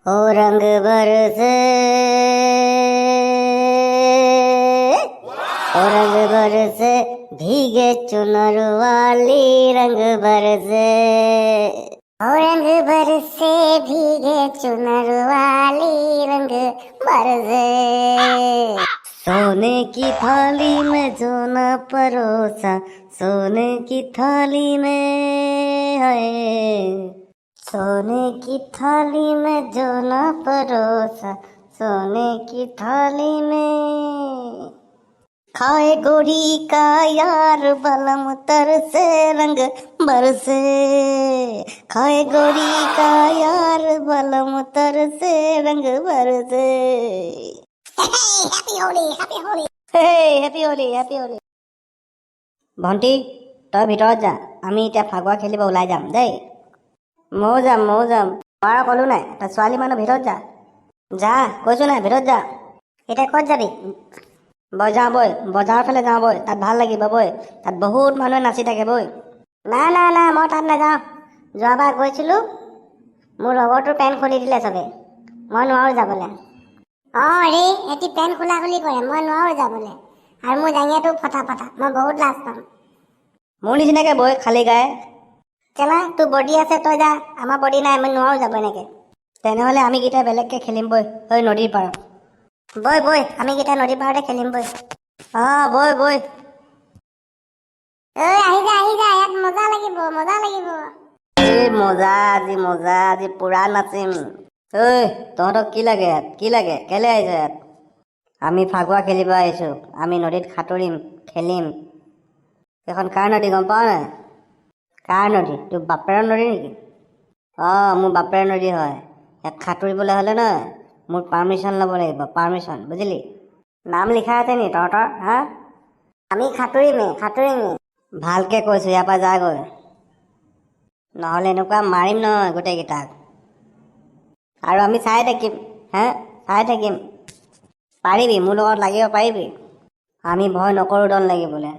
ओ रंग बरसे, ओ रंग बरसे, भीगे चुनर वाली रंग बरसे। ओ रंग बरसे, भीगे चुनर वाली रंग बरसे। सोने की थाली में जो न परोसा, सोने की थाली में है, सोने की थाली में जो न परोसा, सोने की थाली में। खाए गोरी का यार बलम तरसे रंग बरसे, खाए गोरी का यार बलम तरसे रंग बरसे। Happy Holi, happy Holi, happy Holi, happy Holi. ভণ্টি, তই ভিতৰত যা, আমি এতিয়া ফাকুৱা খেলিব ওলাই যাম দেই। ময়ো যাম, ময়ো যাম। মই ক'লো নাই, তই ছোৱালী মানুহ ভিতৰত যা, যা কৈছো নাই, ভিতৰত যা। এতিয়া ক'ত যাবি? যাওঁ বৈ, বজাৰৰ ফালে যাওঁ বৈ, তাত ভাল লাগিব বৈ, তাত বহুত মানুহে নাচি থাকে বৈ। নাই নাই নাই, মই তাত নাযাওঁ। যোৱাবাৰ গৈছিলোঁ, মোৰ লগৰটোৰ পেণ্ট খুলি দিলে চবে, মই নোৱাৰোঁ যাবলৈ। অঁ ৰে, এটি পেণ্ট খোলা খুলি কৰে, মই নোৱাৰোঁ যাবলৈ। আৰু মোৰ জাঙিয়াটো ফটা ফটা, মই বহুত লাজ পাম। মোৰ নিচিনাকৈ বৈ খালী গায়ে। কেলা, তোৰ বডি আছে, তই যা। আমাৰ বডি নাই, আমি নোৱাৰোঁ যাব এনেকৈ। তেনেহ'লে আমি কেইটা বেলেগকৈ খেলিম বৈ, তই নদীৰ পাৰত। বৈ বৈ, আমি কেইটা নদীৰ পাৰতে খেলিম বৈ। অঁ বৈ বৈ। ঐ আহি যা, আহি যা, ইয়াত মজা লাগিব, মজা লাগিব। এই মজা, আজি মজা, আজি পুৰা নাচিম। ঐ তহঁতক কি লাগে ইয়াত, কি লাগে, কেলৈ আহিছ ইয়াত? আমি ফাকুৱা খেলিব আহিছোঁ, আমি নদীত সাঁতুৰিম, খেলিম। এইখন কাৰ নদী গম পাৱ নাই? কাৰ নদী? তোৰ বাপেৰৰ নদী নেকি? অঁ, মোৰ বাপেৰৰ নদী হয়। ইয়াত সাঁতুৰিবলৈ হ'লে নহয়, মোৰ পাৰ্মিশ্যন ল'ব লাগিব, পাৰ্মিশ্যন, বুজিলি? নাম লিখা আছে নি তহঁতৰ? হা, আমি সাঁতুৰিমেই, সাঁতুৰিমেই। ভালকৈ কৈছোঁ, ইয়াৰ পৰা যাগৈ, নহ'লে এনেকুৱা মাৰিম নহয় গোটেইকেইটাক। আৰু আমি চাই থাকিম, হে চাই থাকিম। পাৰিবি, মোৰ লগত লাগিব পাৰিবি? আমি ভয় নকৰোঁ দল লাগিবলৈ।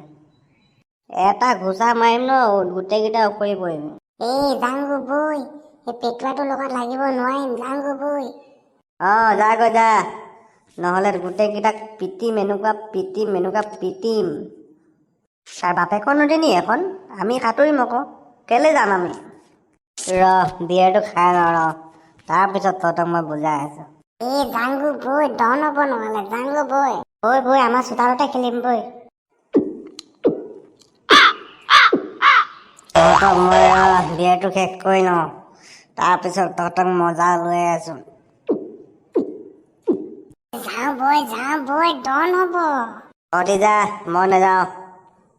এটা ঘোচা মাৰিম ন, গোটেইকেইটা উফৰি পৰিম। এই যাংগো বৈ, এই পেটুৱাটোৰ লগত লাগিব নোৱাৰিম, যাংগো বৈ। অঁ যাগৈ যা, নহ'লে গোটেইকেইটাক পিটিম, এনেকুৱা পিটিম, এনেকুৱা পিটিম। তাৰ বাপেকৰ নদী নি এখন? আমি সাঁতুৰিম আকৌ, কেলৈ যাম আমি? বিয়াৰটো খাই লওঁ, তাৰপিছত তহঁতক মই বুজাই আছোঁ। এই যাংগো বৈ, ডন হ'ব নহ'লে, যাংগো বৈ। বৈ বৈ, আমাৰ চোতালতে খেলিম বৈ। তহঁতক মই বিয়াৰটো শেষ কৰি লওঁ, তাৰপিছত তহঁতক মজা লৈ আছোঁ। যাওঁ বৈ, ডন হ'ব। তহঁতি যা, মই নাযাওঁ,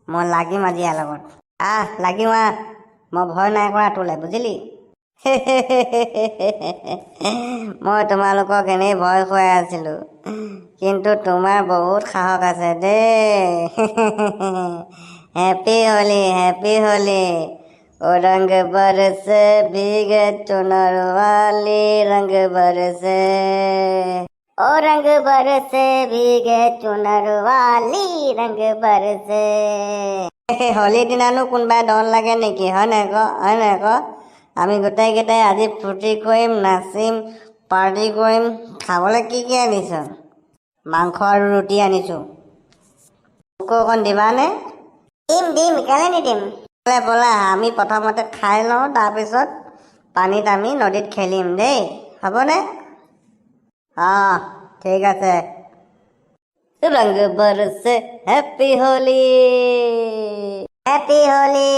মই লাগিম আজি ইয়াৰ লগত। লাগিম মই ভয় নাই কৰা তোলে, বুজিলি? মই তোমালোকক এনেই ভয় খুৱাই আছিলোঁ, কিন্তু তোমাৰ বহুত সাহস আছে দেই। Happy Holi, happy Holi. ओ रंग बरसे, भीगे चुनर वाली रंग बरसे। ओ रंग बरसे, भीगे चुनर वाली रंग बरसे। হোলীৰ দিনানো কোনোবাই ডন লাগে নেকি, হয় নাই ক, হয় নাই ক? আমি গোটেইকেইটাই আজি ফূৰ্তি কৰিম, নাচিম, পাৰ্টি কৰিম। খাবলৈ কি কি আনিছ? মাংস আৰু ৰুটি আনিছোঁ, মোকো অকণ দিবানে? দিম, কেলৈ নিদিম? ব'লা, আমি প্ৰথমতে খাই লওঁ, তাৰপিছত পানীত আমি নদীত খেলিম দেই, হ'বনে? অঁ ঠিক আছে। रंग बरसे, हैप्पी होली, हैप्पी होली।